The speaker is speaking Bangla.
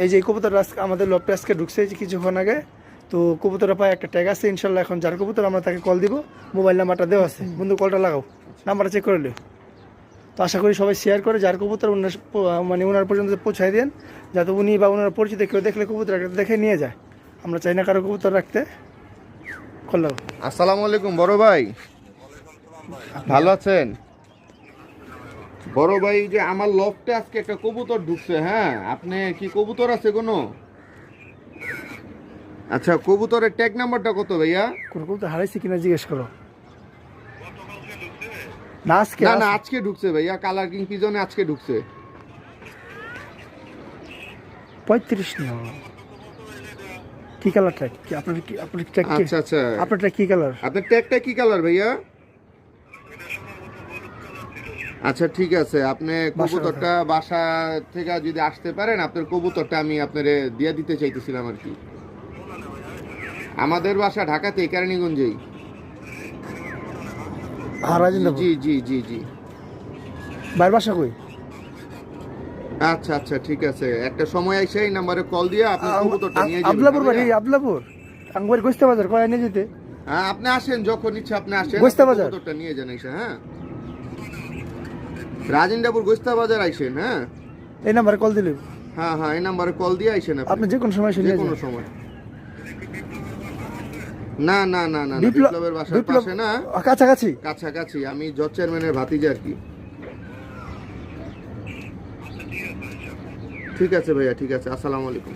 এই যে কবুতর আজকে আমাদের লফটে আজকে ঢুকছে যে কিছুক্ষণ আগে। তো কবুতরের পায়ে একটা ট্যাগ আছে, ইনশাল্লাহ এখন যার কবুতর আমরা তাকে কল দিব, মোবাইল নাম্বারটা দেওয়া আছে, বন্ধু কলটা লাগাও, নাম্বারটা চেক করে নিও। তো আশা করি সবাই শেয়ার করে যার কবুতর মানে ওনার পর্যন্ত পৌঁছায় দেন, যাতে উনি বা ওনার পরিচিত কেউ দেখলে কবুতর দেখে নিয়ে যায়। আমরা চাই না কারো কবুতর রাখতে। কল লাগাও। আসসালামু আলাইকুম বড় ভাই, ভালো আছেন? বড় ভাই, যে আমার লফটে আজকে একটা কবুতর ঢুকছে, হ্যাঁ, আপনি কি কবুতর আছে কোনো? আচ্ছা, কবুতরের ট্যাগ নাম্বারটা কত ভাইয়া? কোন কবুতর হারাইছে কিনা জিজ্ঞেস করো। না আজকে না না, আজকে ঢুকছে ভাইয়া, কালার কিং পিজনে আজকে ঢুকছে। 35 না। কি কালার ট্যাগ? কি আপনার ট্যাগ কি? আচ্ছা আচ্ছা, আপনার ট্যাগ কি কালার? আপনার ট্যাগটা কি কালার ভাইয়া? আচ্ছা ঠিক আছে, আপনি কবুতরটা বাসা থেকে যদি আসতে পারেন, আপনার কবুতরটা আমি আপনারে দিয়ে দিতে চাইতেছিলাম আর কি। আমাদের বাসা ঢাকাতে, কেরানীগঞ্জেই। জি জি জি জি। বাইর বাসা কই? আচ্ছা আচ্ছা ঠিক আছে, একটা সময় এসে এই নাম্বারে কল দিয়ে আপনি কবুতরটা নিয়ে যাবেন। আবলাপুর বাড়ি, আবলাপুর আঙ্গুর গোস্তা বাজার কয় নিয়ে যেতে। হ্যাঁ, আপনি আসেন, যখন ইচ্ছা আপনি আসেন, গোস্তা বাজার কবুতরটা নিয়ে যান এসে। হ্যাঁ, রাজিন্দাপুর গোস্তা বাজার আইসেন। হ্যাঁ, এই নাম্বারে কল দিলে। হ্যাঁ হ্যাঁ, এই নাম্বারে কল দিয়ে আইসেন আপনি যে কোনো সময় যে কোনো সময়। না না না না, বিপ্লবের বাসার পাশে না, কাছাকাছি কাছাকাছি। আমি জজ চেয়ারম্যানের ভাতিজা আর কি। ঠিক আছে ভাইয়া, ঠিক আছে, আসসালামু আলাইকুম।